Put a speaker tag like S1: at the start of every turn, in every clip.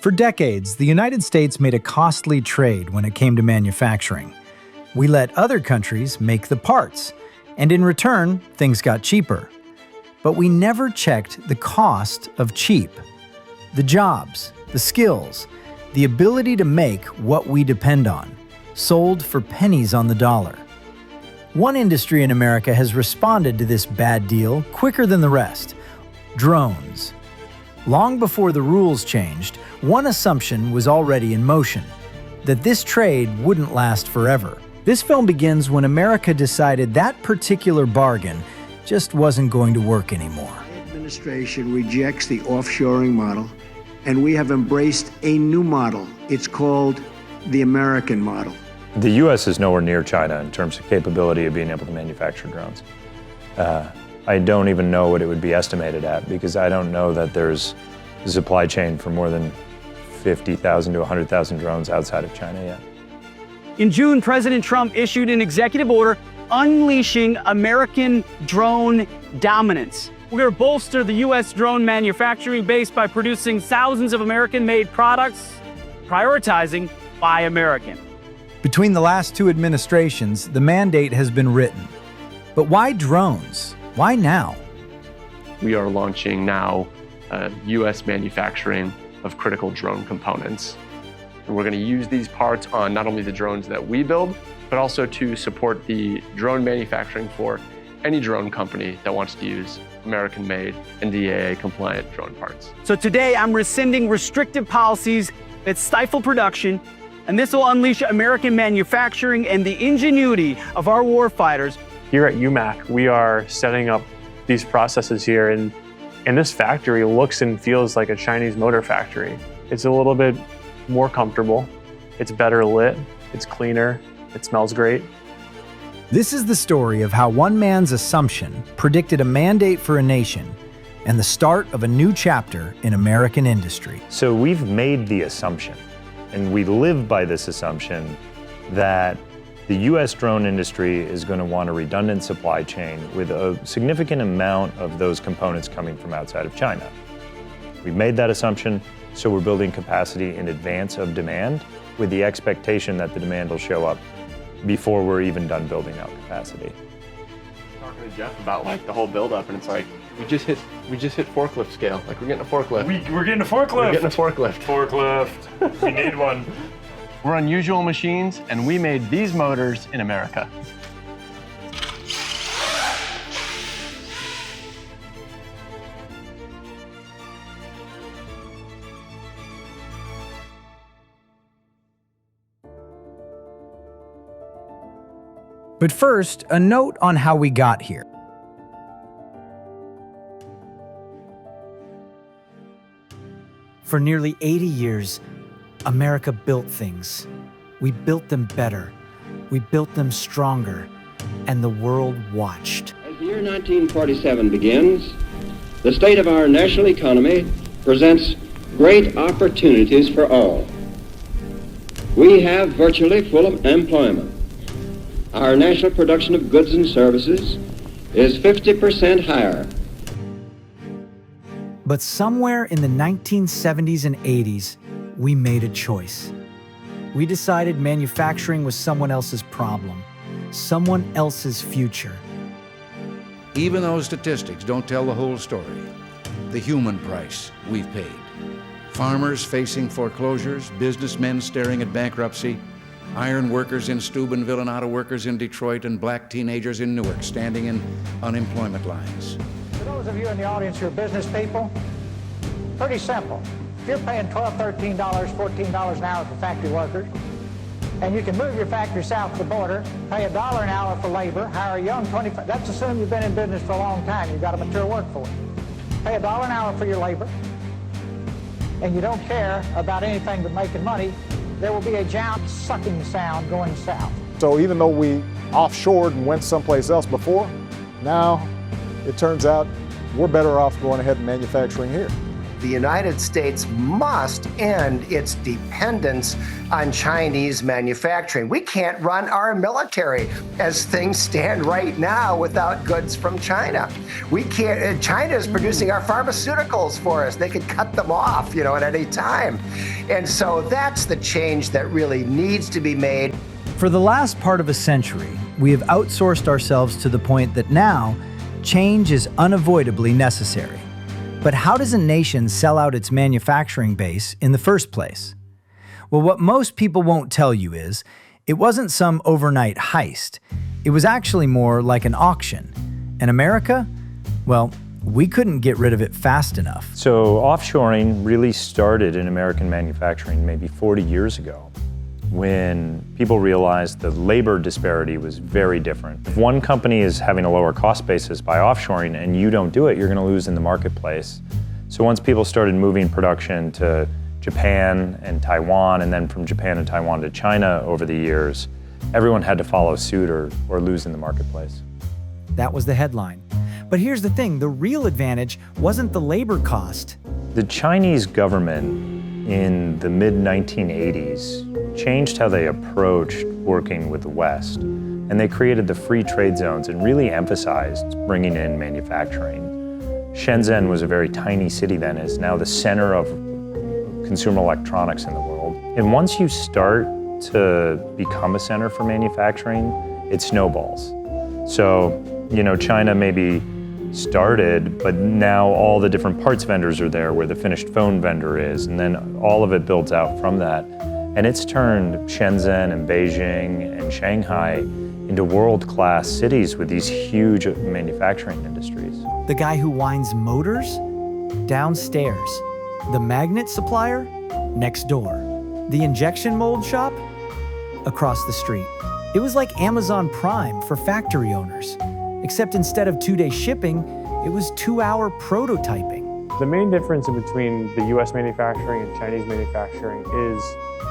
S1: For decades, the United States made a costly trade when it came to manufacturing. We let other countries make the parts, and in return, things got cheaper. But we never checked the cost of cheap. The jobs, the skills, the ability to make what we depend on, sold for pennies on the dollar. One industry in America has responded to this bad deal quicker than the rest: drones. Long before the rules changed, one assumption was already in motion: that this trade wouldn't last forever. This film begins when America decided that particular bargain just wasn't going to work anymore.
S2: The administration rejects the offshoring model, and we have embraced a new model. It's called the American model.
S3: The U.S. is nowhere near China in terms of capability of being able to manufacture drones. I don't even know what it would be estimated at, because I don't know that there's a supply chain for more than 50,000 to 100,000 drones outside of China yet.
S4: In June, President Trump issued an executive order unleashing American drone dominance. We're going to bolster the U.S. drone manufacturing base by producing thousands of American-made products, prioritizing Buy American.
S1: Between the last two administrations, the mandate has been written. But why drones? Why now?
S5: We are launching now U.S. manufacturing of critical drone components. And we're going to use these parts on not only the drones that we build, but also to support the drone manufacturing for any drone company that wants to use American-made NDAA-compliant drone parts.
S4: So today, I'm rescinding restrictive policies that stifle production, and this will unleash American manufacturing and the ingenuity of our warfighters.
S6: Here at UMAC, we are setting up these processes here, and this factory looks and feels like a Chinese motor factory. It's a little bit more comfortable, it's better lit, it's cleaner, it smells great.
S1: This is the story of how one man's assumption predicted a mandate for a nation and the start of a new chapter in American industry.
S3: So we've made the assumption, and we live by this assumption, that the U.S. drone industry is going to want a redundant supply chain with a significant amount of those components coming from outside of China. We've made that assumption, so we're building capacity in advance of demand with the expectation that the demand will show up before we're even done building out capacity.
S5: Talking to Jeff about like the whole buildup, and it's like we just hit forklift scale. Like we're getting a forklift.
S3: We're getting a forklift.
S5: We're getting a forklift.
S3: Forklift. We need one.
S5: We're unusual machines, and we made these motors in America.
S1: But first, a note on how we got here. For nearly 80 years, America built things. We built them better. We built them stronger. And the world watched.
S7: As the year 1947 begins, the state of our national economy presents great opportunities for all. We have virtually full employment. Our national production of goods and services is 50% higher.
S1: But somewhere in the 1970s and 80s, we made a choice. We decided manufacturing was someone else's problem, someone else's future.
S8: Even those statistics don't tell the whole story. The human price we've paid. Farmers facing foreclosures, businessmen staring at bankruptcy, iron workers in Steubenville and auto workers in Detroit, and black teenagers in Newark standing in unemployment lines.
S9: For those of you in the audience who are business people, pretty simple. If you're paying $12, $13, $14 an hour for factory workers, and you can move your factory south of the border, pay $1 an hour for labor, hire a young 25, that's assuming you've been in business for a long time, you've got a mature workforce. Pay $1 an hour for your labor, and you don't care about anything but making money, there will be a giant sucking sound going south.
S10: So even though we offshored and went someplace else before, now it turns out we're better off going ahead and manufacturing here.
S11: the United States must end its dependence on Chinese manufacturing. We can't run our military as things stand right now without goods from China. We can't, China is producing our pharmaceuticals for us. They could cut them off, at any time. And so that's the change that really needs to be made.
S1: For the last part of a century, we have outsourced ourselves to the point that now change is unavoidably necessary. But how does a nation sell out its manufacturing base in the first place? Well, what most people won't tell you is, it wasn't some overnight heist. It was actually more like an auction. And America? Well, we couldn't get rid of it fast enough.
S3: So offshoring really started in American manufacturing maybe 40 years ago, when people realized the labor disparity was very different. If one company is having a lower cost basis by offshoring and you don't do it, you're going to lose in the marketplace. So once people started moving production to Japan and Taiwan, and then from Japan and Taiwan to China over the years, everyone had to follow suit or lose in the marketplace.
S1: That was the headline. But here's the thing, the real advantage wasn't the labor cost.
S3: The Chinese government in the mid-1980s changed how they approached working with the West, and they created the free trade zones and really emphasized bringing in manufacturing. Shenzhen was a very tiny city then, it's now the center of consumer electronics in the world. And once you start to become a center for manufacturing, it snowballs. So, China maybe started, but now all the different parts vendors are there, where the finished phone vendor is, and then all of it builds out from that. And it's turned Shenzhen and Beijing and Shanghai into world-class cities with these huge manufacturing industries.
S1: The guy who winds motors? Downstairs. The magnet supplier? Next door. The injection mold shop? Across the street. It was like Amazon Prime for factory owners. Except instead of 2-day shipping, it was 2-hour prototyping.
S6: The main difference between the US manufacturing and Chinese manufacturing is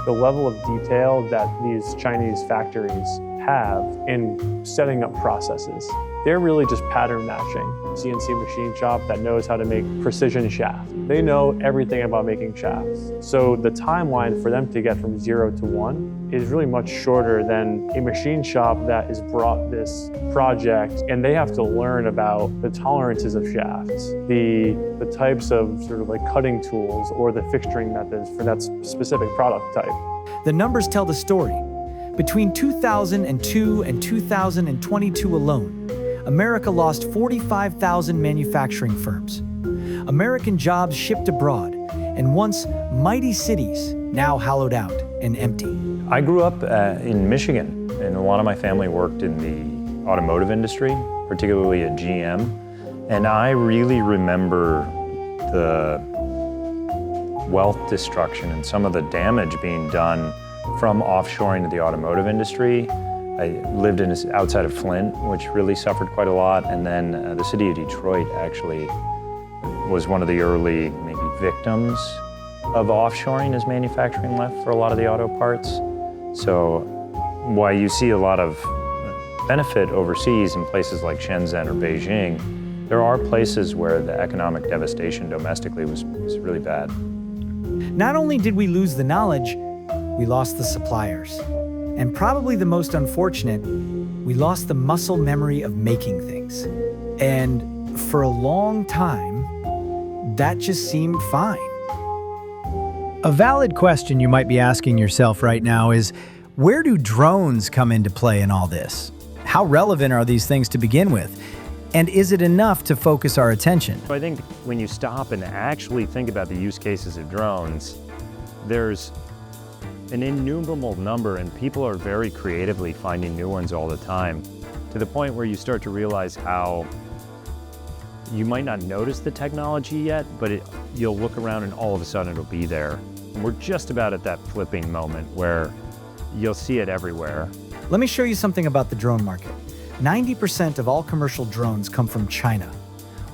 S6: the level of detail that these Chinese factories have in setting up processes. They're really just pattern matching. CNC machine shop that knows how to make precision shaft. They know everything about making shafts. So the timeline for them to get from 0 to 1 is really much shorter than a machine shop that has brought this project and they have to learn about the tolerances of shafts, the types of sort of like cutting tools or the fixturing methods for that specific product type.
S1: The numbers tell the story. Between 2002 and 2022 alone, America lost 45,000 manufacturing firms. American jobs shipped abroad, and once mighty cities, now hollowed out and empty.
S3: I grew up in Michigan, and a lot of my family worked in the automotive industry, particularly at GM. And I really remember the wealth destruction and some of the damage being done from offshoring to the automotive industry. I lived outside of Flint, which really suffered quite a lot, and then the city of Detroit actually was one of the early maybe victims of offshoring as manufacturing left for a lot of the auto parts. So while you see a lot of benefit overseas in places like Shenzhen or Beijing, there are places where the economic devastation domestically was really bad.
S1: Not only did we lose the knowledge, we lost the suppliers. And probably the most unfortunate, we lost the muscle memory of making things. And for a long time, that just seemed fine. A valid question you might be asking yourself right now is, where do drones come into play in all this? How relevant are these things to begin with? And is it enough to focus our attention?
S3: I think when you stop and actually think about the use cases of drones, there's an innumerable number, and people are very creatively finding new ones all the time, to the point where you start to realize how you might not notice the technology yet, but you'll look around and all of a sudden it'll be there. And we're just about at that flipping moment where you'll see it everywhere.
S1: Let me show you something about the drone market. 90% of all commercial drones come from China.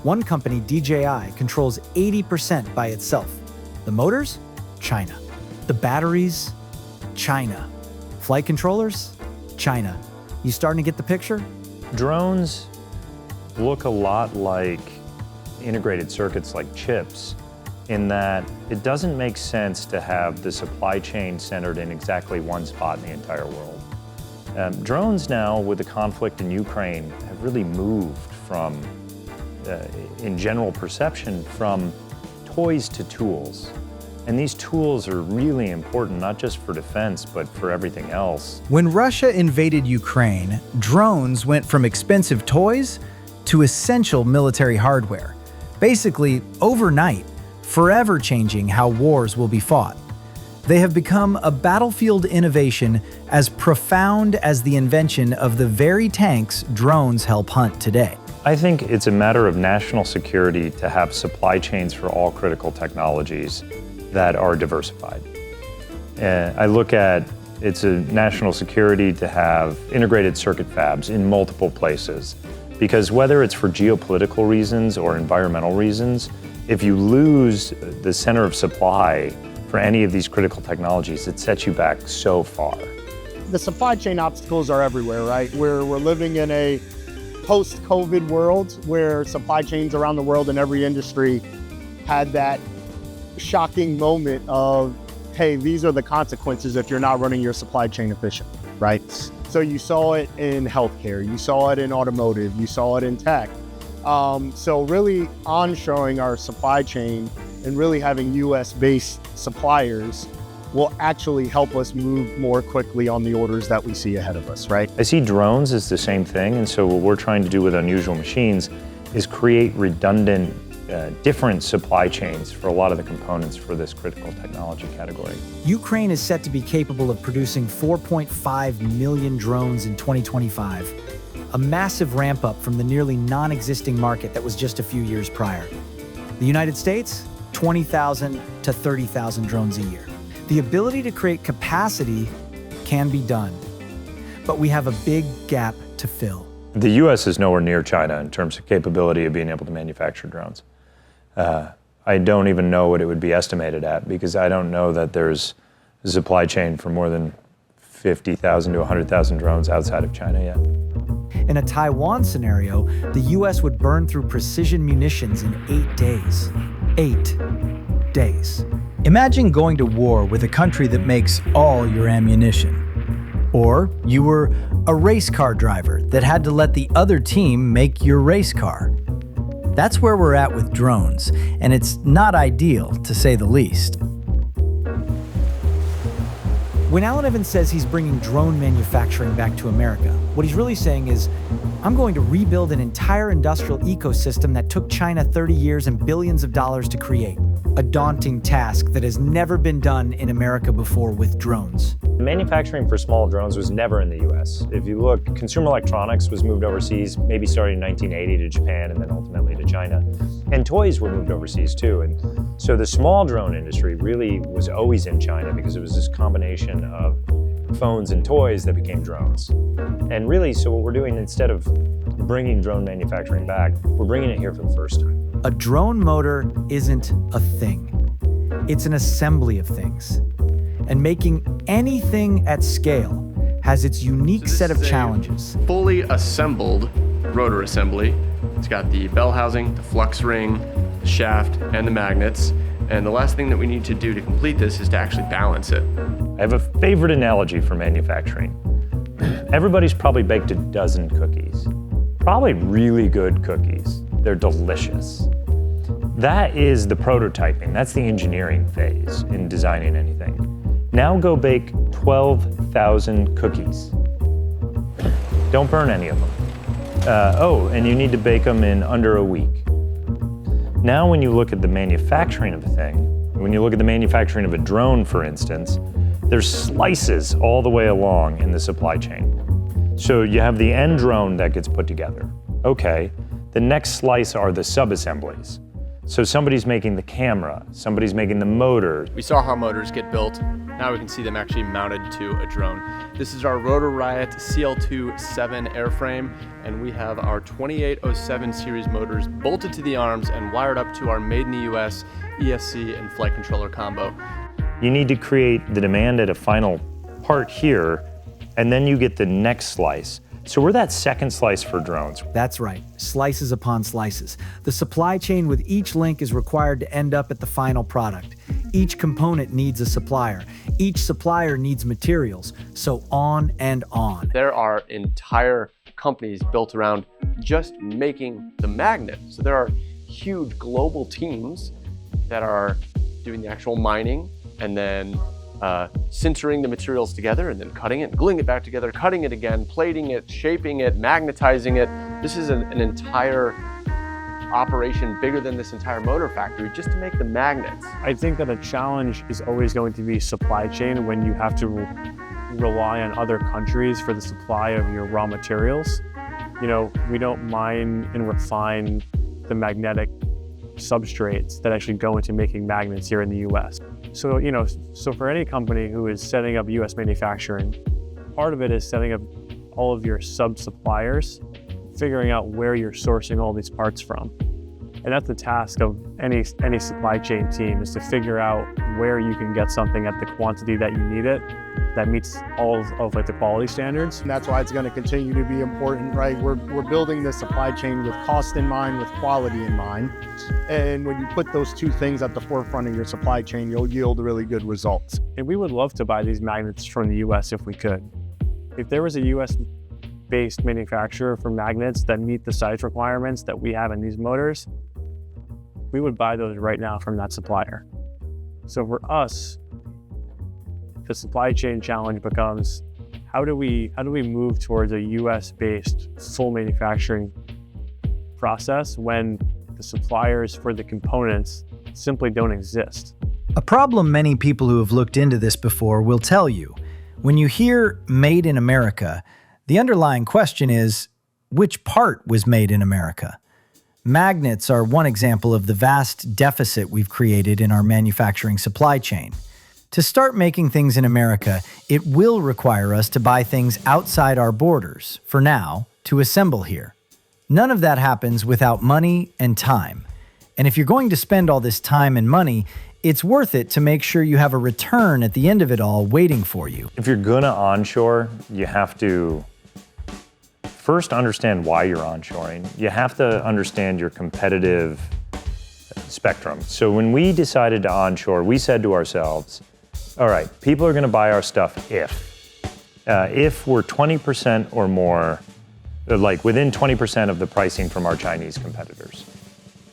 S1: One company, DJI, controls 80% by itself. The motors? China. The batteries? China. Flight controllers? China. You starting to get the picture?
S3: Drones look a lot like integrated circuits like chips in that it doesn't make sense to have the supply chain centered in exactly one spot in the entire world. Drones now, with the conflict in Ukraine, have really moved from, in general perception, from toys to tools. And these tools are really important, not just for defense, but for everything else.
S1: When Russia invaded Ukraine, drones went from expensive toys to essential military hardware. Basically, overnight, forever changing how wars will be fought. They have become a battlefield innovation as profound as the invention of the very tanks drones help hunt today.
S3: I think it's a matter of national security to have supply chains for all critical technologies that are diversified. I look at it's a national security to have integrated circuit fabs in multiple places, because whether it's for geopolitical reasons or environmental reasons, if you lose the center of supply for any of these critical technologies, it sets you back so far.
S10: The supply chain obstacles are everywhere, right? We're living in a post-COVID world where supply chains around the world in every industry had that shocking moment of, hey, these are the consequences if you're not running your supply chain efficiently, right? So you saw it in healthcare, you saw it in automotive, you saw it in tech. So really onshoring our supply chain and really having US-based suppliers will actually help us move more quickly on the orders that we see ahead of us, right?
S3: I see drones as the same thing, and so what we're trying to do with Unusual Machines is create redundant, different supply chains for a lot of the components for this critical technology category.
S1: Ukraine is set to be capable of producing 4.5 million drones in 2025, a massive ramp up from the nearly non-existing market that was just a few years prior. The United States, 20,000 to 30,000 drones a year. The ability to create capacity can be done, but we have a big gap to fill.
S3: The US is nowhere near China in terms of capability of being able to manufacture drones. I don't even know what it would be estimated at, because I don't know that there's a supply chain for more than 50,000 to 100,000 drones outside of China yet.
S1: In a Taiwan scenario, the US would burn through precision munitions in 8 days. 8 days. Imagine going to war with a country that makes all your ammunition. Or you were a race car driver that had to let the other team make your race car. That's where we're at with drones, and it's not ideal, to say the least. When Alan Evans says he's bringing drone manufacturing back to America, what he's really saying is, I'm going to rebuild an entire industrial ecosystem that took China 30 years and billions of dollars to create. A daunting task that has never been done in America before with drones.
S3: Manufacturing for small drones was never in the US. If you look, consumer electronics was moved overseas, maybe starting in 1980 to Japan and then ultimately to China. And toys were moved overseas too. And so the small drone industry really was always in China, because it was this combination of phones and toys that became drones. And really, so what we're doing, instead of bringing drone manufacturing back, we're bringing it here for the first time.
S1: A drone motor isn't a thing. It's an assembly of things. And making anything at scale has its unique set of challenges.
S5: Fully assembled rotor assembly. It's got the bell housing, the flux ring, the shaft, and the magnets. And the last thing that we need to do to complete this is to actually balance it.
S3: I have a favorite analogy for manufacturing. Everybody's probably baked a dozen cookies. Probably really good cookies. They're delicious. That is the prototyping. That's the engineering phase in designing anything. Now go bake 12,000 cookies. Don't burn any of them. And you need to bake them in under a week. Now when you look at the manufacturing of a thing, when you look at the manufacturing of a drone, for instance, there's slices all the way along in the supply chain. So you have the end drone that gets put together. Okay, the next slice are the sub-assemblies. So somebody's making the camera, somebody's making the motor.
S5: We saw how motors get built. Now we can see them actually mounted to a drone. This is our Rotor Riot CL2-7 airframe, and we have our 2807 series motors bolted to the arms and wired up to our Made in the US ESC and flight controller combo.
S3: You need to create the demand at a final part here, and then you get the next slice. So we're that second slice for drones.
S1: That's right, slices upon slices. The supply chain with each link is required to end up at the final product. Each component needs a supplier. Each supplier needs materials, so on and on.
S5: There are entire companies built around just making the magnet. So there are huge global teams that are doing the actual mining and then sintering the materials together and then cutting it, gluing it back together, cutting it again, plating it, shaping it, magnetizing it. This is an entire operation bigger than this entire motor factory just to make the magnets.
S6: I think that a challenge is always going to be supply chain when you have to rely on other countries for the supply of your raw materials. You know, we don't mine and refine the magnetic substrates that actually go into making magnets here in the US. So, so for any company who is setting up US manufacturing, part of it is setting up all of your sub-suppliers, figuring out where you're sourcing all these parts from. And that's the task of any supply chain team, is to figure out where you can get something at the quantity that you need it, that meets all of the quality standards.
S10: And that's why it's going to continue to be important, right? We're building the supply chain with cost in mind, with quality in mind. And when you put those two things at the forefront of your supply chain, you'll yield really good results.
S6: And we would love to buy these magnets from the US if we could. If there was a US-based manufacturer for magnets that meet the size requirements that we have in these motors, we would buy those right now from that supplier. So for us, the supply chain challenge becomes, how do we move towards a US-based full manufacturing process when the suppliers for the components simply don't exist?
S1: A problem many people who have looked into this before will tell you, when you hear made in America, the underlying question is, which part was made in America? Magnets are one example of the vast deficit we've created in our manufacturing supply chain. To start making things in America, it will require us to buy things outside our borders, for now, to assemble here. None of that happens without money and time. And if you're going to spend all this time and money, it's worth it to make sure you have a return at the end of it all waiting for you.
S3: If you're gonna onshore, you have to first understand why you're onshoring. You have to understand your competitive spectrum. So when we decided to onshore, we said to ourselves, all right, people are gonna buy our stuff if we're 20% or more, like within 20% of the pricing from our Chinese competitors.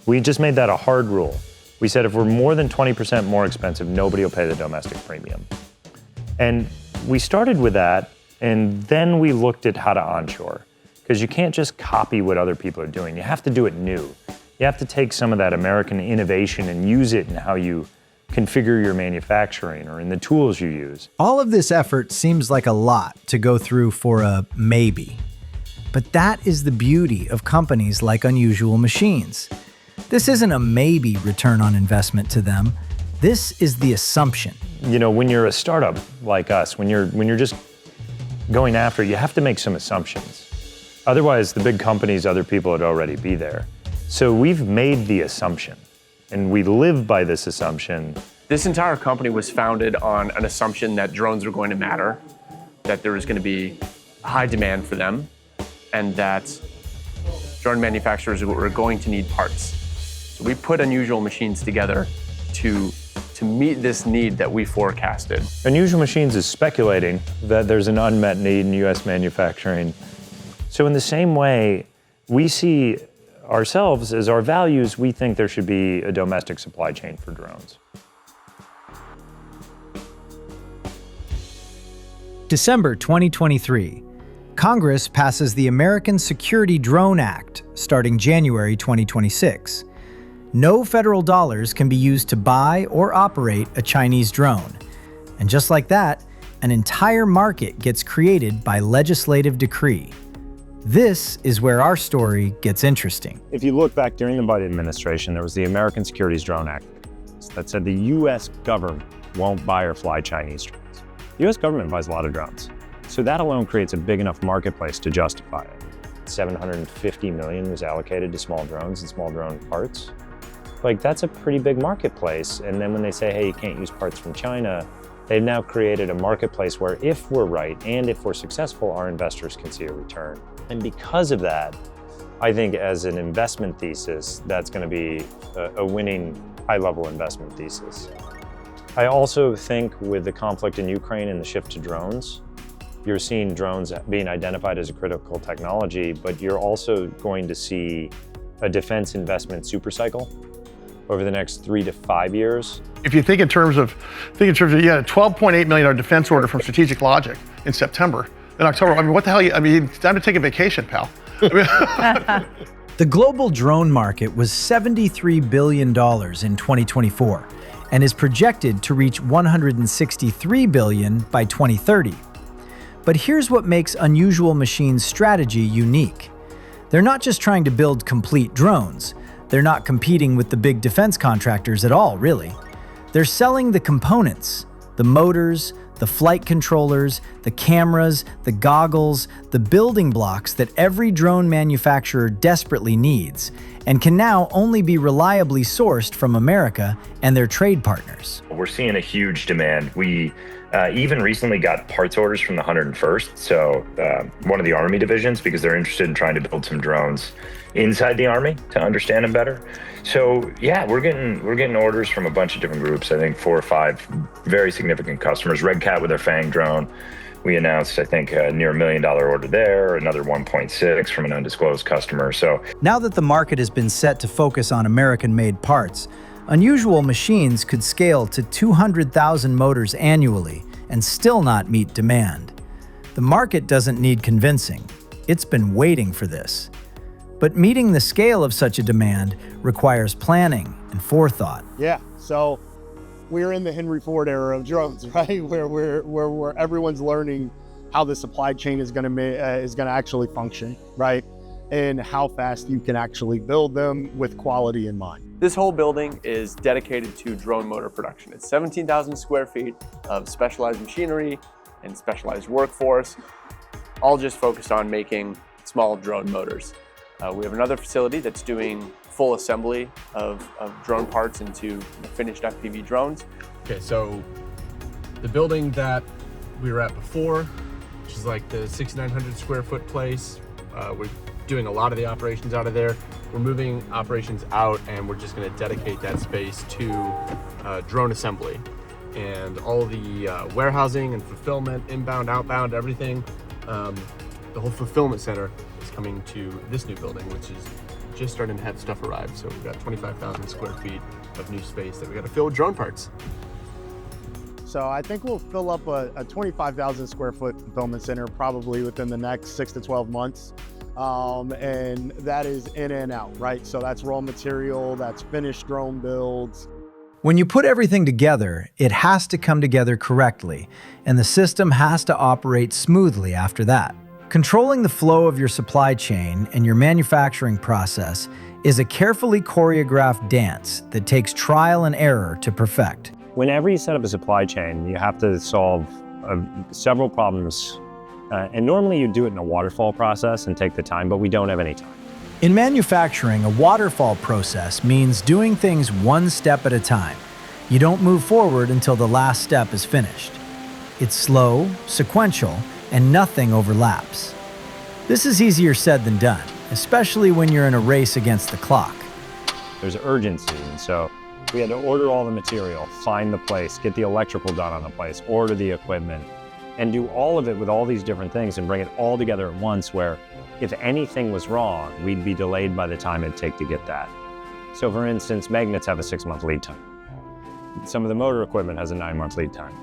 S3: We just made that a hard rule. We said if we're more than 20% more expensive, nobody will pay the domestic premium. And we started with that, and then we looked at how to onshore. Because you can't just copy what other people are doing. You have to do it new. You have to take some of that American innovation and use it in how you configure your manufacturing or in the tools you use.
S1: All of this effort seems like a lot to go through for a maybe. But that is the beauty of companies like Unusual Machines. This isn't a maybe return on investment to them. This is the assumption.
S3: You know, when you're a startup like us, when you're just going after it, you have to make some assumptions. Otherwise, the big companies, other people would already be there. So we've made the assumption, and we live by this assumption.
S5: This entire company was founded on an assumption that drones are going to matter, that there is going to be high demand for them, and that drone manufacturers were going to need parts. So we put Unusual Machines together to meet this need that we forecasted.
S3: Unusual Machines is speculating that there's an unmet need in US manufacturing. So in the same way, we see ourselves as our values, we think there should be a domestic supply chain for drones.
S1: December 2023. Congress passes the American Security Drone Act starting January 2026. No federal dollars can be used to buy or operate a Chinese drone. And just like that, an entire market gets created by legislative decree. This is where our story gets interesting.
S3: If you look back during the Biden administration, there was the American Securities Drone Act that said the US government won't buy or fly Chinese drones. The US government buys a lot of drones. So that alone creates a big enough marketplace to justify it. $750 million was allocated to small drones and small drone parts. Like, that's a pretty big marketplace. And then when they say, hey, you can't use parts from China, They've now created a marketplace where if we're right and if we're successful, our investors can see a return. And because of that, I think as an investment thesis, that's going to be a winning high-level investment thesis. I also think with the conflict in Ukraine and the shift to drones, you're seeing drones being identified as a critical technology, but you're also going to see a defense investment supercycle over the next 3 to 5 years.
S12: If you think in terms of you had a $12.8 million defense order from Strategic Logic in September. In October, I mean, what the hell? It's time to take a vacation, pal.
S1: The global drone market was $73 billion in 2024 and is projected to reach $163 billion by 2030. But here's what makes Unusual Machines' strategy unique. They're not just trying to build complete drones. They're not competing with the big defense contractors at all, really. They're selling the components, the motors, the flight controllers, the cameras, the goggles, the building blocks that every drone manufacturer desperately needs and can now only be reliably sourced from America and their trade partners.
S13: We're seeing a huge demand. We even recently got parts orders from the 101st, so one of the Army divisions, because they're interested in trying to build some drones inside the Army to understand them better. So yeah, we're getting orders from a bunch of different groups. I think 4 or 5 very significant customers. Red Cat with their Fang drone. We announced, I think, a near $1 million order there, another 1.6 from an undisclosed customer. So
S1: now that the market has been set to focus on American-made parts, Unusual Machines could scale to 200,000 motors annually and still not meet demand. The market doesn't need convincing. It's been waiting for this. But meeting the scale of such a demand requires planning and forethought.
S10: Yeah, so we're in the Henry Ford era of drones, right? Where everyone's learning how the supply chain is going to actually function, right? And how fast you can actually build them with quality in mind.
S5: This whole building is dedicated to drone motor production. It's 17,000 square feet of specialized machinery and specialized workforce, all just focused on making small drone motors. We have another facility that's doing full assembly of drone parts into finished FPV drones.
S14: Okay, so the building that we were at before, which is like the 6,900 square foot place, we're doing a lot of the operations out of there. We're moving operations out and we're just gonna dedicate that space to drone assembly. And all the warehousing and fulfillment, inbound, outbound, everything, the whole fulfillment center is coming to this new building, which is just starting to have stuff arrive. So we've got 25,000 square feet of new space that we got to fill with drone parts.
S10: So I think we'll fill up a 25,000 square foot fulfillment center probably within the next 6 to 12 months. And that is in and out, right? So that's raw material, that's finished drone builds.
S1: When you put everything together, it has to come together correctly, and the system has to operate smoothly after that. Controlling the flow of your supply chain and your manufacturing process is a carefully choreographed dance that takes trial and error to perfect.
S3: Whenever you set up a supply chain, you have to solve several problems. And normally you do it in a waterfall process and take the time, but we don't have any time.
S1: In manufacturing, a waterfall process means doing things one step at a time. You don't move forward until the last step is finished. It's slow, sequential, and nothing overlaps. This is easier said than done, especially when you're in a race against the clock.
S3: There's urgency, and so we had to order all the material, find the place, get the electrical done on the place, order the equipment, and do all of it with all these different things and bring it all together at once where if anything was wrong, we'd be delayed by the time it'd take to get that. So for instance, magnets have a 6-month lead time. Some of the motor equipment has a 9-month lead time.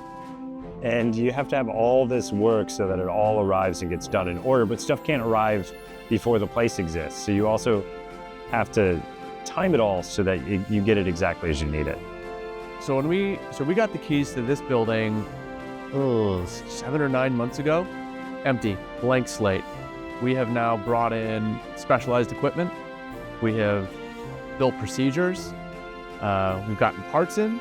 S3: And you have to have all this work so that it all arrives and gets done in order, but stuff can't arrive before the place exists. So you also have to time it all so that you get it exactly as you need it.
S5: So we got the keys to this building 7 or 9 months ago. Empty, blank slate. We have now brought in specialized equipment. We have built procedures. We've gotten parts in,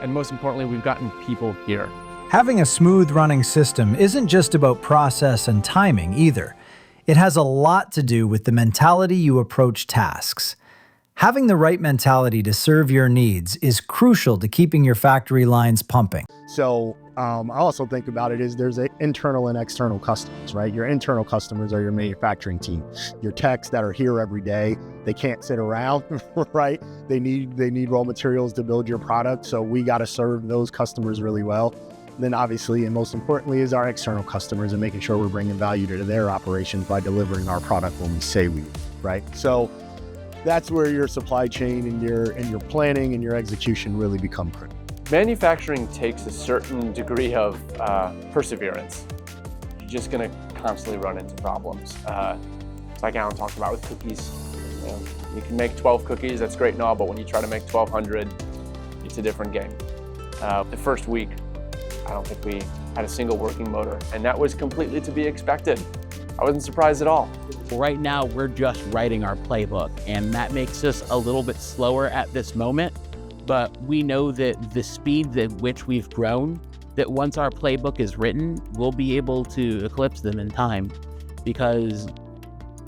S5: and most importantly, we've gotten people here.
S1: Having a smooth running system isn't just about process and timing either. It has a lot to do with the mentality you approach tasks. Having the right mentality to serve your needs is crucial to keeping your factory lines pumping.
S10: So I also think about it is there's internal and external customers, right? Your internal customers are your manufacturing team. Your techs that are here every day, they can't sit around, right? They need raw materials to build your product. So we got to serve those customers really well. Then obviously, and most importantly, is our external customers and making sure we're bringing value to their operations by delivering our product when we say we will, right? So that's where your supply chain and your planning and your execution really become critical.
S5: Manufacturing takes a certain degree of perseverance. You're just going to constantly run into problems. It's like Alan talked about with cookies. You can make 12 cookies, that's great and all, but when you try to make 1,200, it's a different game. The first week, I don't think we had a single working motor, and that was completely to be expected. I wasn't surprised at all.
S15: Right now, we're just writing our playbook, and that makes us a little bit slower at this moment. But we know that the speed at which we've grown, that once our playbook is written, we'll be able to eclipse them in time. Because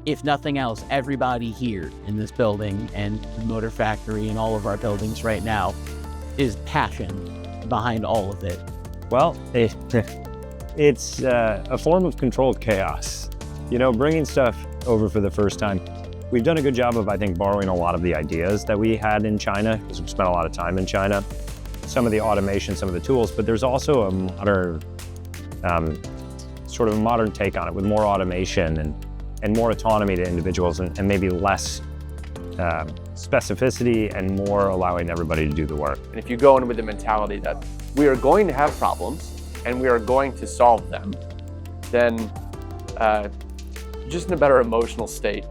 S15: if nothing else, everybody here in this building and the motor factory and all of our buildings right now is passion behind all of it.
S3: Well, it's a form of controlled chaos. You know, bringing stuff over for the first time. We've done a good job of, I think, borrowing a lot of the ideas that we had in China, because we've spent a lot of time in China. Some of the automation, some of the tools, but there's also a modern, sort of a modern take on it with more automation and more autonomy to individuals and maybe less specificity and more allowing everybody to do the work.
S5: And if you go in with the mentality that we are going to have problems and we are going to solve them, then just in a better emotional state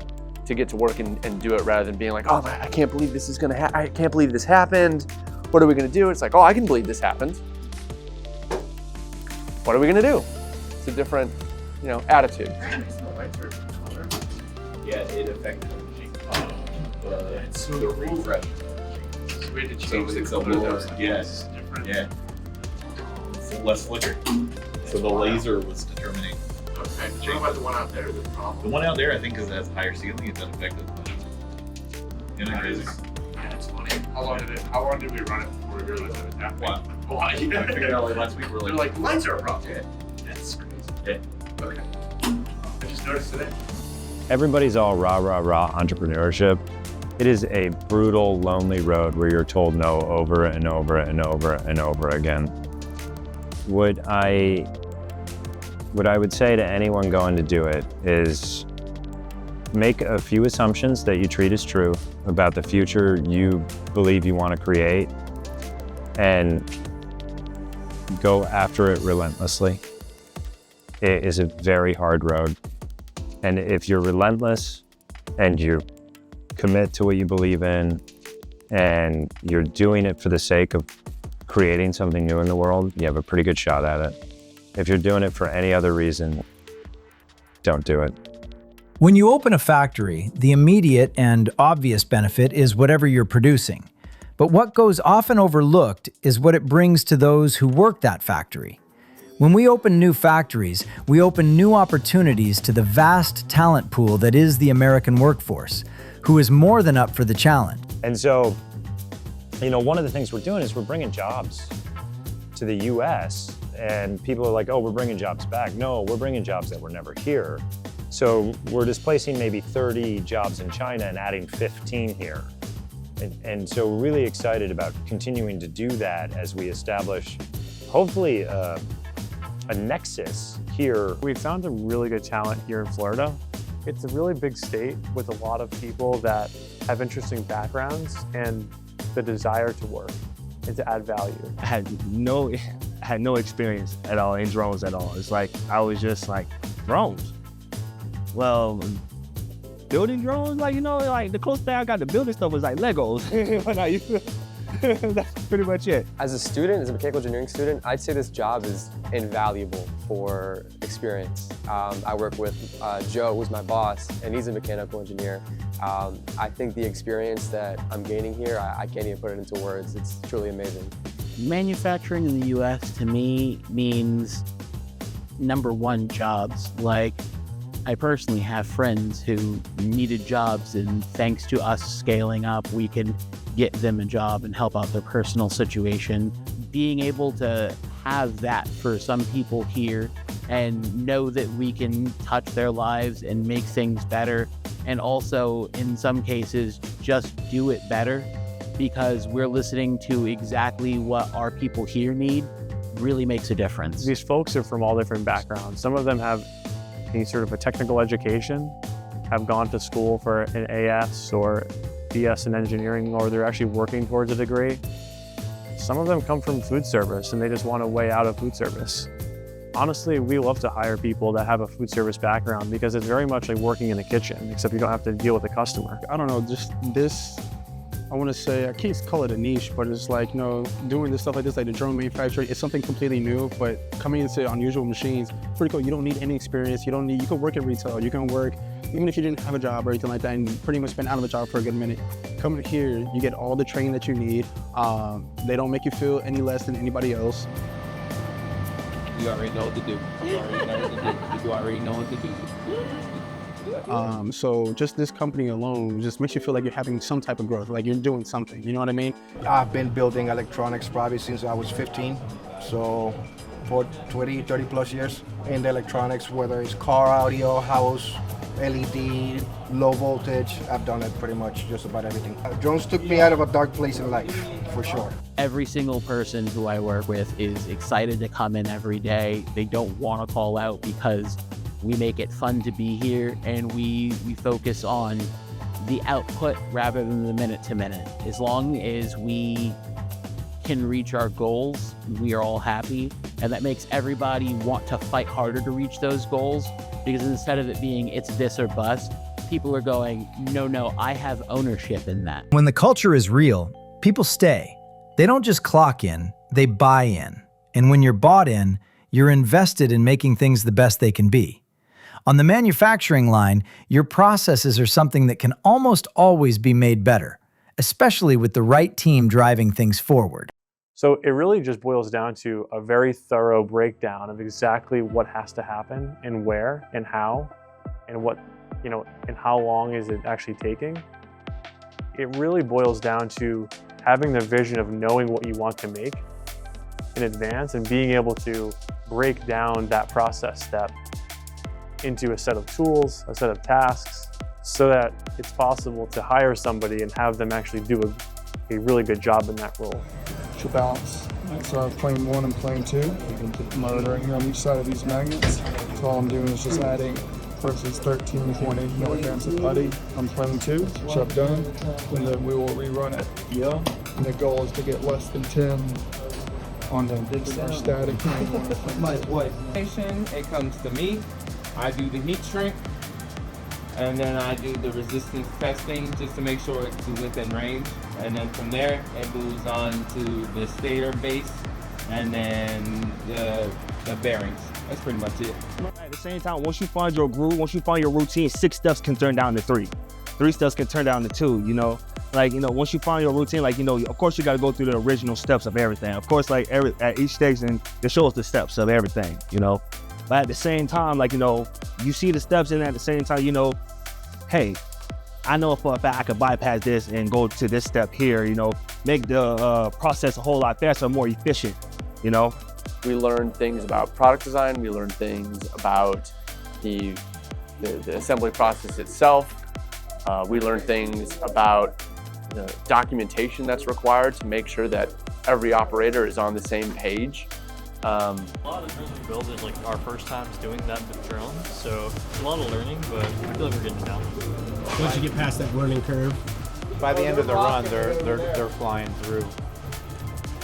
S5: to get to work and do it rather than being like, oh, I can't believe this is gonna I can't believe this happened. What are we gonna do? It's like, oh, I can believe this happened. What are we gonna do? It's a different, attitude.
S16: Yeah, it affected the machine. It's the refresh. So we had to change the color. Yes. Different. Yeah. It's less flicker. So the laser was determining. Okay. What about the one out there? The one out there, I think, because it has higher ceiling, it doesn't affect it much. Isn't that crazy? Yeah, it's funny. How long did we run it before we realized that it was happening? Why? I figured out like last week. We're like, lights are a problem. Yeah. That's crazy. Yeah. Okay. I just noticed today.
S3: Everybody's all rah, rah, rah entrepreneurship. It is a brutal, lonely road where you're told no over and over and over and over again. What I would say to anyone going to do it is make a few assumptions that you treat as true about the future you believe you want to create and go after it relentlessly. It is a very hard road. And if you're relentless and you commit to what you believe in and you're doing it for the sake of creating something new in the world, you have a pretty good shot at it. If you're doing it for any other reason, don't do it.
S1: When you open a factory, the immediate and obvious benefit is whatever you're producing. But what goes often overlooked is what it brings to those who work that factory. When we open new factories, we open new opportunities to the vast talent pool that is the American workforce, who is more than up for the challenge.
S3: And so, one of the things we're doing is we're bringing jobs to the US, and people are like, oh, we're bringing jobs back. No, we're bringing jobs that were never here. So we're displacing maybe 30 jobs in China and adding 15 here. And so we're really excited about continuing to do that as we establish, hopefully, a nexus here.
S6: We found some really good talent here in Florida. It's a really big state with a lot of people that have interesting backgrounds and the desire to work and to add value.
S17: I had no experience at all in drones at all. It's like, I was just like, drones? Well, building drones, like the closest thing I got to building stuff was like Legos. When I used to, that's pretty much it.
S18: As a student, as a mechanical engineering student, I'd say this job is invaluable for experience. I work with Joe, who's my boss, and he's a mechanical engineer. I think the experience that I'm gaining here, I can't even put it into words. It's truly amazing.
S15: Manufacturing in the US to me means number one, jobs. Like, I personally have friends who needed jobs, and thanks to us scaling up, we can get them a job and help out their personal situation. Being able to have that for some people here and know that we can touch their lives and make things better, and also in some cases just do it better because we're listening to exactly what our people here need, really makes a difference.
S6: These folks are from all different backgrounds. Some of them have any sort of a technical education, have gone to school for an AS or BS in engineering, or they're actually working towards a degree. Some of them come from food service and they just want a way out of food service. Honestly, we love to hire people that have a food service background because it's very much like working in a kitchen, except you don't have to deal with the customer.
S19: I don't know, just this, I want to say, I can't call it a niche, but it's like, you know, doing this stuff like this, like the drone manufacturing, it's something completely new, but coming into unusual machines, pretty cool. You don't need any experience. You can work in retail. You can work, even if you didn't have a job or anything like that, and pretty much been out of a job for a good minute. Coming here, you get all the training that you need. They don't make you feel any less than anybody else.
S20: You already know what to do. You already know what to do.
S19: So just this company alone just makes you feel like you're having some type of growth, like you're doing something, you know what I mean?
S21: I've been building electronics probably since I was 15, so for 30 plus years in the electronics, whether it's car audio, house, LED, low voltage, I've done it pretty much just about everything. Drones took me out of a dark place in life, for sure.
S15: Every single person who I work with is excited to come in every day. They don't want to call out because we make it fun to be here, and we focus on the output rather than the minute to minute. As long as we can reach our goals, we are all happy, and that makes everybody want to fight harder to reach those goals, because instead of it being it's this or bust, people are going, no, I have ownership in that.
S1: When the culture is real, people stay. They don't just clock in, they buy in. And when you're bought in, you're invested in making things the best they can be. On the manufacturing line, your processes are something that can almost always be made better, especially with the right team driving things forward.
S6: So it really just boils down to a very thorough breakdown of exactly what has to happen and where and how and what, and how long is it actually taking. It really boils down to having the vision of knowing what you want to make in advance and being able to break down that process step into a set of tools, a set of tasks, so that it's possible to hire somebody and have them actually do a really good job in that role.
S22: To balance. So I have plane 1 and plane 2. Motor right here on each side of these magnets. So all I'm doing is just adding versus 13.8 milligrams of putty on plane 2, which I've done. And then we will rerun it. Yeah. And the goal is to get less than 10 on the static plane 1.
S20: It comes to me. I do the heat shrink, and then I do the resistance testing just to make sure it's within range. And then from there, it moves on to the stator base, and then the bearings. That's pretty much it.
S17: At the same time, once you find your groove, once you find your routine, 6 steps can turn down to 3. 3 steps can turn down to 2, once you find your routine, of course you got to go through the original steps of everything. Of course, at each station, it shows the steps of everything, But at the same time, you see the steps, and at the same time, hey, I know for a fact I could bypass this and go to this step here, make the process a whole lot faster, more efficient,
S5: We learn things about product design. We learn things about the assembly process itself. We learn things about the documentation that's required to make sure that every operator is on the same page.
S23: A lot of the drones we build is our first times doing that with drones, so it's a lot of learning, but I feel like we're getting down.
S24: Once you get past that learning curve,
S25: by the end of the run, they're flying through.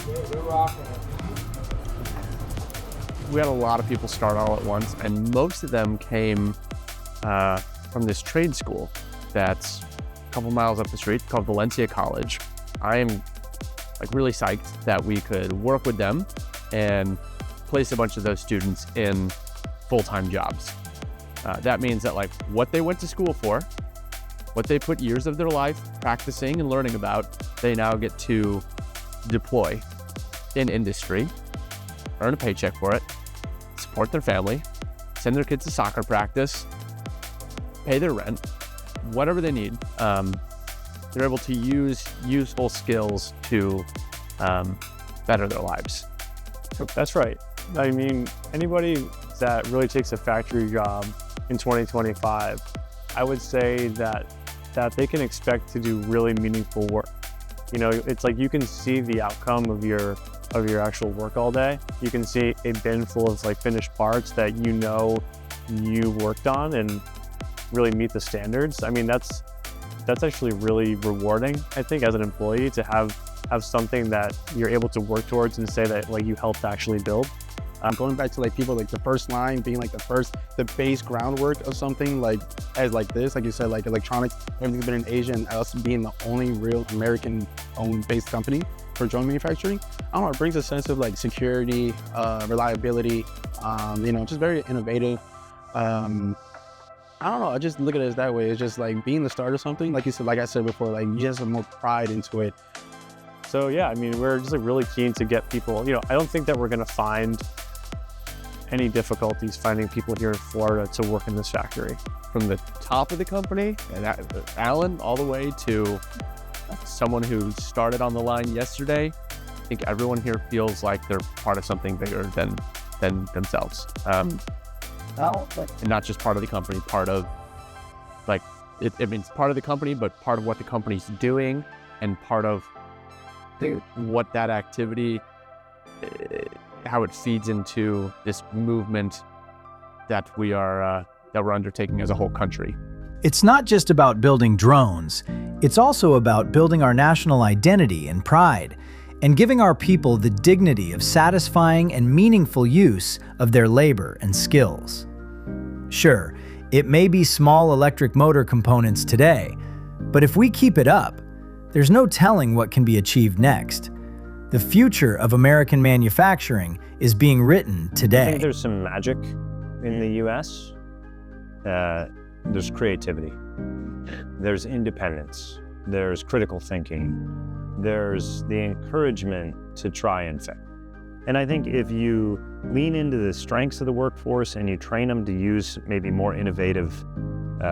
S20: They're rocking it.
S5: We had a lot of people start all at once, and most of them came from this trade school that's a couple miles up the street called Valencia College. I am really psyched that we could work with them and place a bunch of those students in full-time jobs. That means that what they went to school for, what they put years of their life practicing and learning about, they now get to deploy in industry, earn a paycheck for it, support their family, send their kids to soccer practice, pay their rent, whatever they need. They're able to use useful skills to better their lives.
S6: That's right. I mean, anybody that really takes a factory job in 2025, I would say that they can expect to do really meaningful work. You know, it's like you can see the outcome of your actual work all day. You can see a bin full of like finished parts that you know you worked on and really meet the standards. I mean, that's actually really rewarding, I think, as an employee, to have something that you're able to work towards and say that like you helped actually build.
S19: Going back to like people like the first line being like the base groundwork of something like this, like you said, like electronics, everything's been in Asia, and us being the only real American-owned based company for drone manufacturing. I don't know, it brings a sense of like security, reliability, just very innovative. I don't know, I just look at it as that way. It's just like being the start of something, like you said, like I said before, like you just have more pride into it.
S6: So yeah, I mean, we're just like really keen to get people, I don't think that we're gonna find any difficulties finding people here in Florida to work in this factory.
S5: From the top of the company, and Alan, all the way to someone who started on the line yesterday, I think everyone here feels like they're part of something bigger than themselves. And not just part of the company, part of like, it means part of the company, but part of what the company's doing and part of what that activity, how it feeds into this movement that we're undertaking as a whole country.
S1: It's not just about building drones, it's also about building our national identity and pride, and giving our people the dignity of satisfying and meaningful use of their labor and skills. Sure, it may be small electric motor components today, but if we keep it up, there's no telling what can be achieved next. The future of American manufacturing is being written today.
S3: I think there's some magic in the US. There's creativity. There's independence. There's critical thinking. There's the encouragement to try and fail. And I think if you lean into the strengths of the workforce and you train them to use maybe more innovative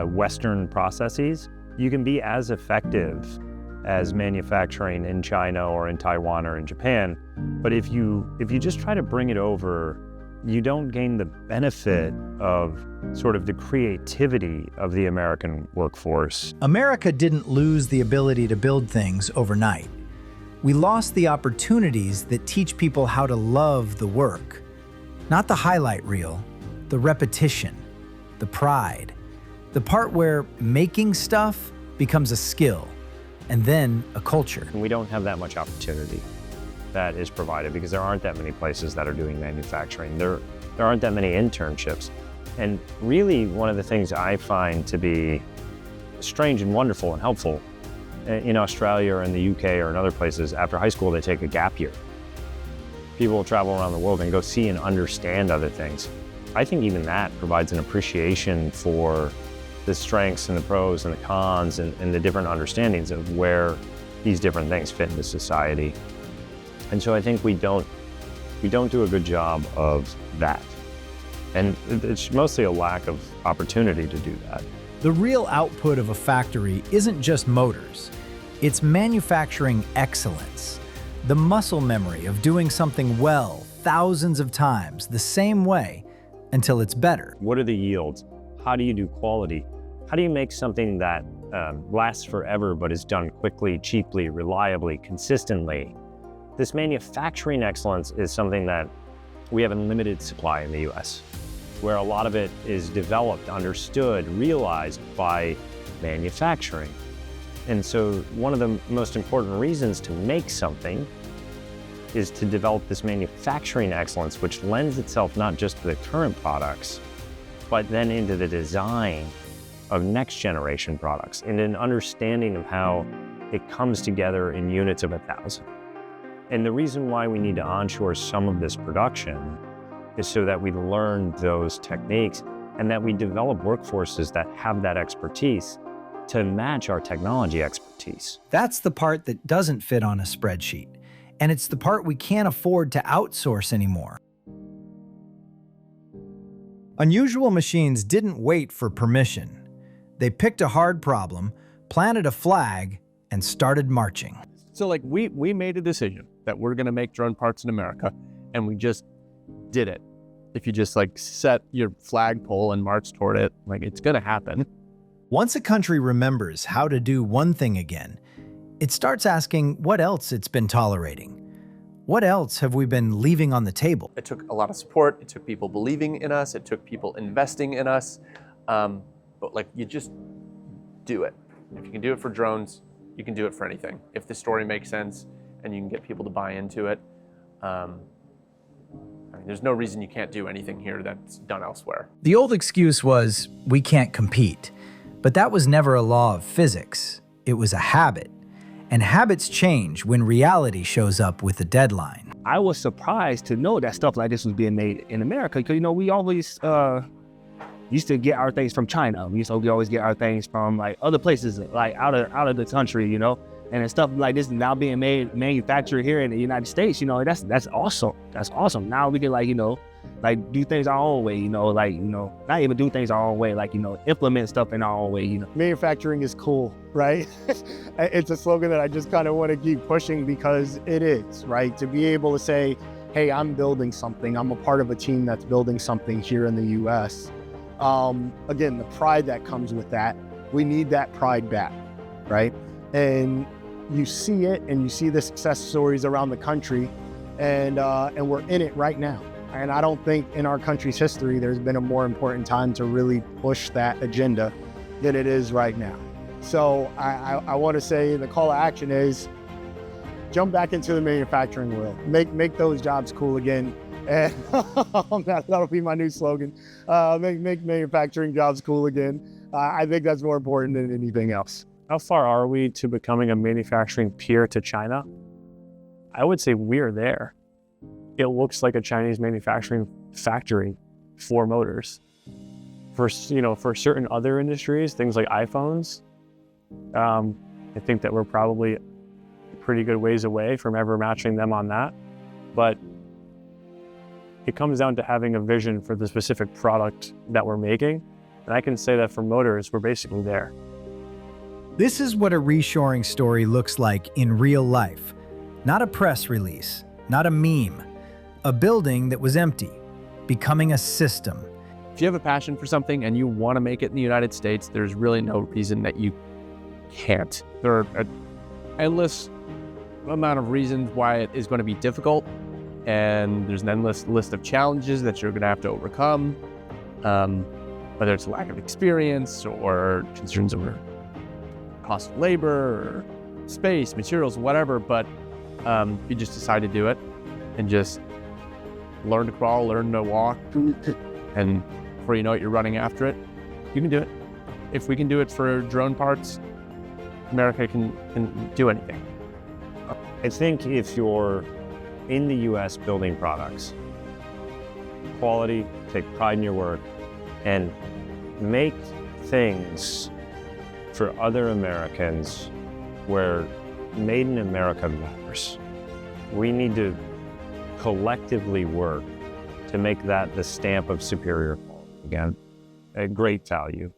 S3: Western processes, you can be as effective as manufacturing in China or in Taiwan or in Japan. But if you just try to bring it over, you don't gain the benefit of sort of the creativity of the American workforce.
S1: America didn't lose the ability to build things overnight. We lost the opportunities that teach people how to love the work. Not the highlight reel, the repetition, the pride, the part where making stuff becomes a skill, and then a culture.
S3: We don't have that much opportunity that is provided because there aren't that many places that are doing manufacturing. There aren't that many internships. And really, one of the things I find to be strange and wonderful and helpful in Australia or in the UK or in other places, after high school, they take a gap year. People will travel around the world and go see and understand other things. I think even that provides an appreciation for the strengths and the pros and the cons and the different understandings of where these different things fit into society. And so I think we don't do a good job of that. And it's mostly a lack of opportunity to do that.
S1: The real output of a factory isn't just motors, it's manufacturing excellence. The muscle memory of doing something well thousands of times the same way until it's better.
S3: What are the yields? How do you do quality? How do you make something that lasts forever but is done quickly, cheaply, reliably, consistently? This manufacturing excellence is something that we have a limited supply in the US, where a lot of it is developed, understood, realized by manufacturing. And so one of the most important reasons to make something is to develop this manufacturing excellence, which lends itself not just to the current products, but then into the design of next generation products and an understanding of how it comes together in units of 1,000. And the reason why we need to onshore some of this production is so that we learn those techniques and that we develop workforces that have that expertise to match our technology expertise.
S1: That's the part that doesn't fit on a spreadsheet, and it's the part we can't afford to outsource anymore. Unusual Machines didn't wait for permission. They picked a hard problem, planted a flag, and started marching.
S5: So like we made a decision that we're gonna make drone parts in America, and we just did it. If you just like set your flagpole and march toward it, like it's gonna happen.
S1: Once a country remembers how to do one thing again, it starts asking what else it's been tolerating. What else have we been leaving on the table?
S5: It took a lot of support. It took people believing in us. It took people investing in us. But like, you just do it. If you can do it for drones, you can do it for anything. If the story makes sense and you can get people to buy into it, I mean, there's no reason you can't do anything here that's done elsewhere.
S1: The old excuse was, we can't compete. But that was never a law of physics. It was a habit. And habits change when reality shows up with a deadline.
S17: I was surprised to know that stuff like this was being made in America, because, you know, we always used to get our things from China. We always get our things from like other places, like out of the country, you know. And stuff like this is now being manufactured here in the United States. You know, that's awesome. That's awesome. Now we can, like, you know, like do things our own way, you know, like, you know, not even do things our own way, like, you know, implement stuff in our own way, you know.
S10: Manufacturing is cool, right? It's a slogan that I just kind of want to keep pushing because it is, right? To be able to say, hey, I'm building something. I'm a part of a team that's building something here in the US. Again, the pride that comes with that, we need that pride back, right? And you see it, and you see the success stories around the country, and we're in it right now. And I don't think in our country's history there's been a more important time to really push that agenda than it is right now. So I want to say the call to action is jump back into the manufacturing world, make those jobs cool again, and that'll be my new slogan. Make manufacturing jobs cool again. I think that's more important than anything else.
S6: How far are we to becoming a manufacturing peer to China? I would say we're there. It looks like a Chinese manufacturing factory for motors. For certain other industries, things like iPhones, I think that we're probably a pretty good ways away from ever matching them on that. But it comes down to having a vision for the specific product that we're making. And I can say that for motors, we're basically there.
S1: This is what a reshoring story looks like in real life. Not a press release, not a meme. A building that was empty, becoming a system.
S5: If you have a passion for something and you want to make it in the United States, there's really no reason that you can't. There are an endless amount of reasons why it is going to be difficult, and there's an endless list of challenges that you're going to have to overcome, whether it's lack of experience or concerns over cost of labor or space, materials, whatever, but you just decide to do it and just learn to crawl, learn to walk, and before you know it, you're running after it. You can do it. If we can do it for drone parts, America can do anything.
S2: I think if you're in the US building products, quality, take pride in your work, and make things for other Americans where made in America matters. We need to collectively work to make that the stamp of superior quality. Again, a great value.